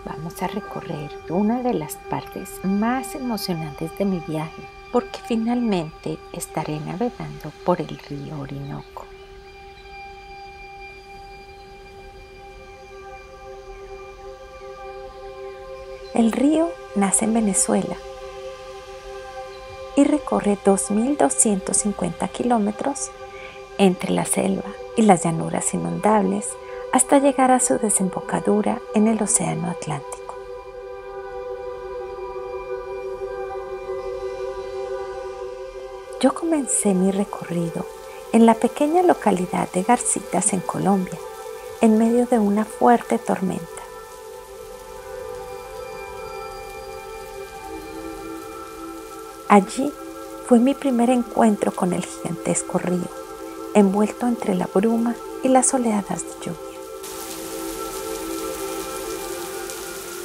vamos a recorrer una de las partes más emocionantes de mi viaje, porque finalmente estaré navegando por el río Orinoco. El río nace en Venezuela y recorre 2.250 kilómetros entre la selva y las llanuras inundables hasta llegar a su desembocadura en el Océano Atlántico. Yo comencé mi recorrido en la pequeña localidad de Garcitas, en Colombia, en medio de una fuerte tormenta. Allí fue mi primer encuentro con el gigantesco río, envuelto entre la bruma y las oleadas de lluvia.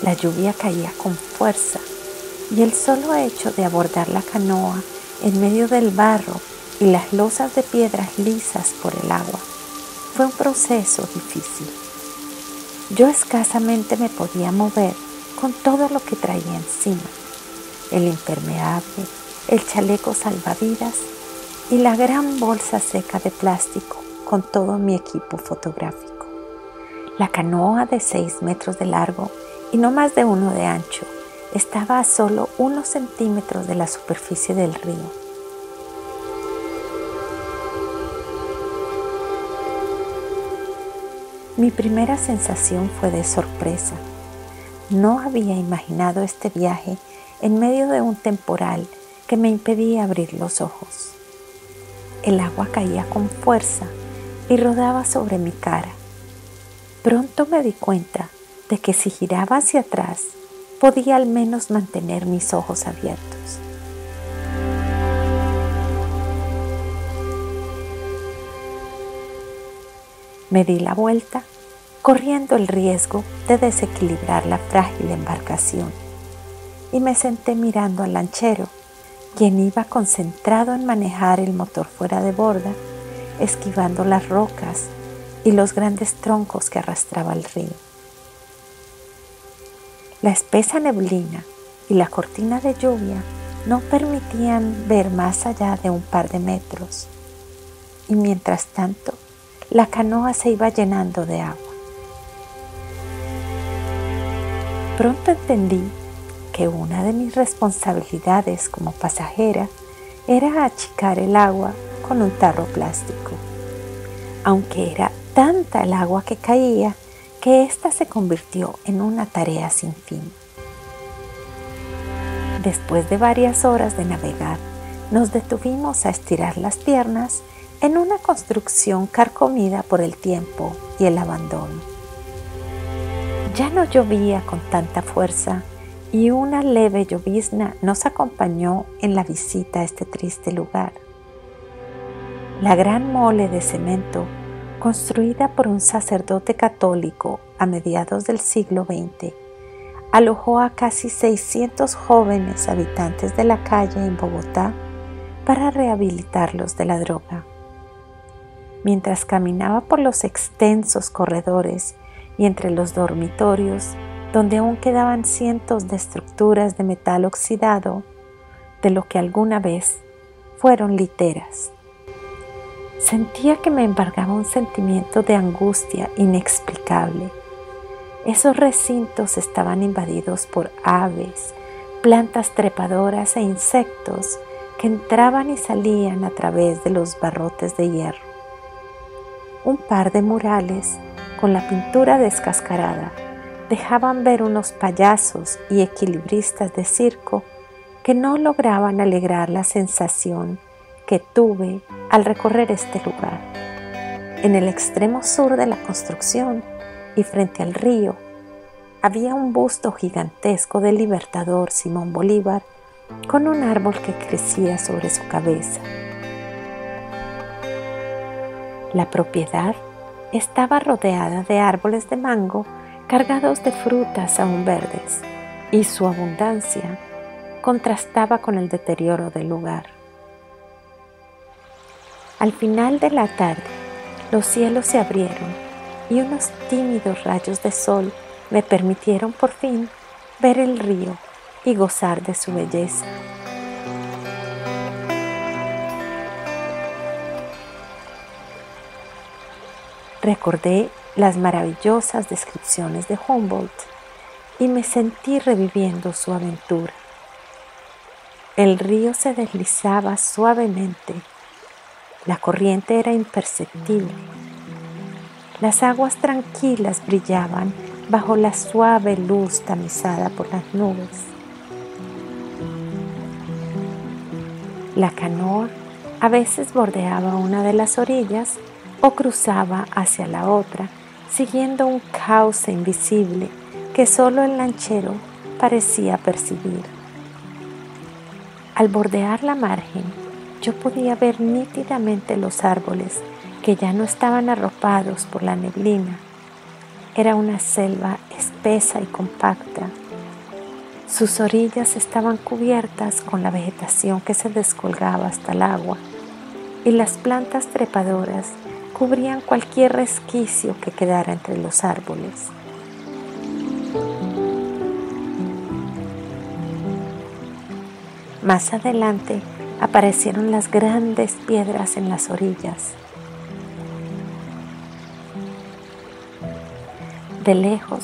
La lluvia caía con fuerza y el solo hecho de abordar la canoa en medio del barro y las losas de piedras lisas por el agua fue un proceso difícil. Yo escasamente me podía mover con todo lo que traía encima: el impermeable, el chaleco salvavidas y la gran bolsa seca de plástico con todo mi equipo fotográfico. La canoa, de 6 metros de largo y no más de 1 de ancho, estaba a solo unos centímetros de la superficie del río. Mi primera sensación fue de sorpresa. No había imaginado este viaje en medio de un temporal que me impedía abrir los ojos. El agua caía con fuerza y rodaba sobre mi cara. Pronto me di cuenta de que si giraba hacia atrás, podía al menos mantener mis ojos abiertos. Me di la vuelta, corriendo el riesgo de desequilibrar la frágil embarcación, y me senté mirando al lanchero, quien iba concentrado en manejar el motor fuera de borda, esquivando las rocas y los grandes troncos que arrastraba el río. La espesa neblina y la cortina de lluvia no permitían ver más allá de un par de metros, y mientras tanto la canoa se iba llenando de agua. Pronto entendí que una de mis responsabilidades como pasajera era achicar el agua con un tarro plástico, aunque era tanta el agua que caía que ésta se convirtió en una tarea sin fin. Después de varias horas de navegar, nos detuvimos a estirar las piernas en una construcción carcomida por el tiempo y el abandono. Ya no llovía con tanta fuerza y una leve llovizna nos acompañó en la visita a este triste lugar. La gran mole de cemento, construida por un sacerdote católico a mediados del siglo XX, alojó a casi 600 jóvenes habitantes de la calle en Bogotá para rehabilitarlos de la droga. Mientras caminaba por los extensos corredores y entre los dormitorios, donde aún quedaban cientos de estructuras de metal oxidado de lo que alguna vez fueron literas, sentía que me embargaba un sentimiento de angustia inexplicable. Esos recintos estaban invadidos por aves, plantas trepadoras e insectos que entraban y salían a través de los barrotes de hierro. Un par de murales con la pintura descascarada dejaban ver unos payasos y equilibristas de circo que no lograban alegrar la sensación que tuve al recorrer este lugar. En el extremo sur de la construcción y frente al río había un busto gigantesco del libertador Simón Bolívar con un árbol que crecía sobre su cabeza. La propiedad estaba rodeada de árboles de mango cargados de frutas aún verdes, y su abundancia contrastaba con el deterioro del lugar. Al final de la tarde, los cielos se abrieron y unos tímidos rayos de sol me permitieron por fin ver el río y gozar de su belleza. Recordé las maravillosas descripciones de Humboldt y me sentí reviviendo su aventura. El río se deslizaba suavemente, la corriente era imperceptible. Las aguas tranquilas brillaban bajo la suave luz tamizada por las nubes. La canoa a veces bordeaba una de las orillas o cruzaba hacia la otra, siguiendo un cauce invisible que solo el lanchero parecía percibir. Al bordear la margen, yo podía ver nítidamente los árboles que ya no estaban arropados por la neblina. Era una selva espesa y compacta. Sus orillas estaban cubiertas con la vegetación que se descolgaba hasta el agua, y las plantas trepadoras cubrían cualquier resquicio que quedara entre los árboles. Más adelante aparecieron las grandes piedras en las orillas. De lejos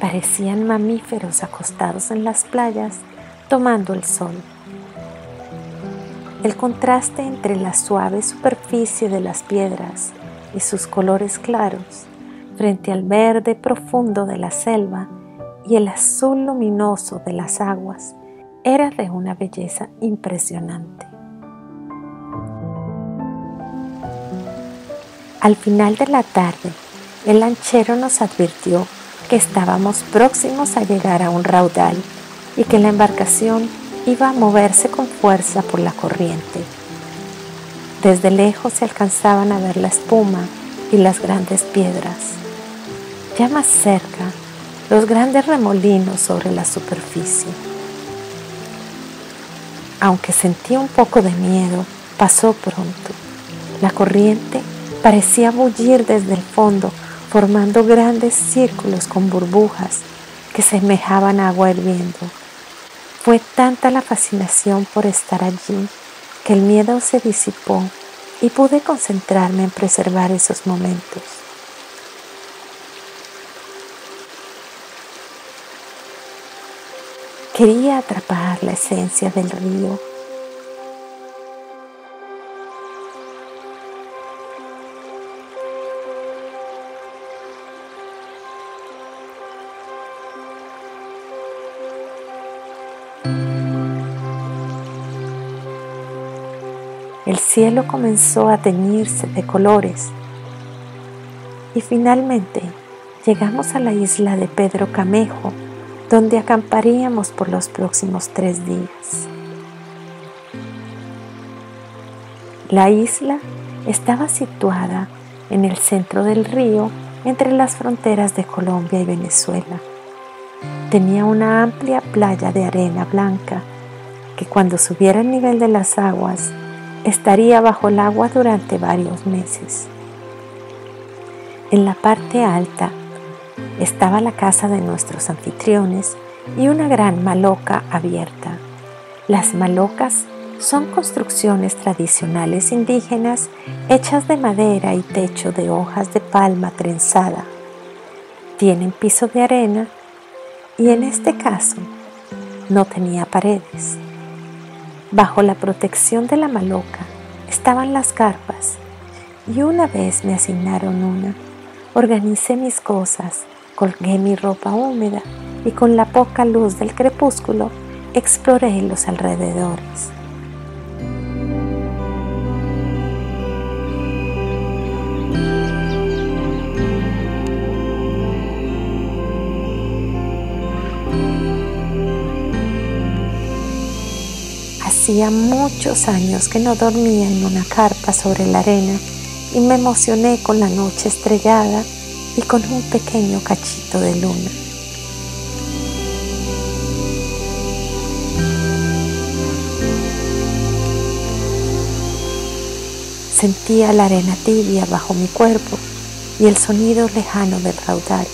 parecían mamíferos acostados en las playas tomando el sol. El contraste entre la suave superficie de las piedras y sus colores claros frente al verde profundo de la selva y el azul luminoso de las aguas era de una belleza impresionante. Al final de la tarde, el lanchero nos advirtió que estábamos próximos a llegar a un raudal y que la embarcación iba a moverse con fuerza por la corriente. Desde lejos se alcanzaban a ver la espuma y las grandes piedras. Ya más cerca, los grandes remolinos sobre la superficie. Aunque sentí un poco de miedo, pasó pronto. La corriente parecía bullir desde el fondo, formando grandes círculos con burbujas que semejaban agua hirviendo. Fue tanta la fascinación por estar allí que el miedo se disipó y pude concentrarme en preservar esos momentos. Quería atrapar la esencia del río. El cielo comenzó a teñirse de colores y finalmente llegamos a la isla de Pedro Camejo, donde acamparíamos por los próximos 3 días. La isla estaba situada en el centro del río, entre las fronteras de Colombia y Venezuela. Tenía una amplia playa de arena blanca que cuando subiera el nivel de las aguas estaría bajo el agua durante varios meses. En la parte alta estaba la casa de nuestros anfitriones y una gran maloca abierta. Las malocas son construcciones tradicionales indígenas hechas de madera y techo de hojas de palma trenzada. Tienen piso de arena y en este caso no tenía paredes. Bajo la protección de la maloca estaban las carpas y una vez me asignaron una. Organicé mis cosas, colgué mi ropa húmeda y con la poca luz del crepúsculo exploré los alrededores. Hacía muchos años que no dormía en una carpa sobre la arena y me emocioné con la noche estrellada y con un pequeño cachito de luna. Sentía la arena tibia bajo mi cuerpo y el sonido lejano del raudal.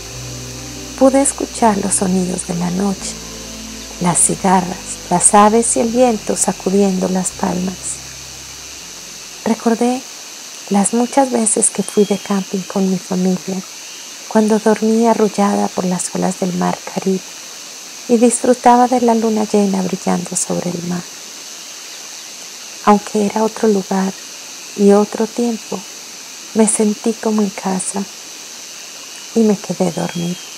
Pude escuchar los sonidos de la noche, las cigarras, las aves y el viento sacudiendo las palmas. Recordé las muchas veces que fui de camping con mi familia, cuando dormía arrullada por las olas del mar Caribe y disfrutaba de la luna llena brillando sobre el mar. Aunque era otro lugar y otro tiempo, me sentí como en casa y me quedé dormida.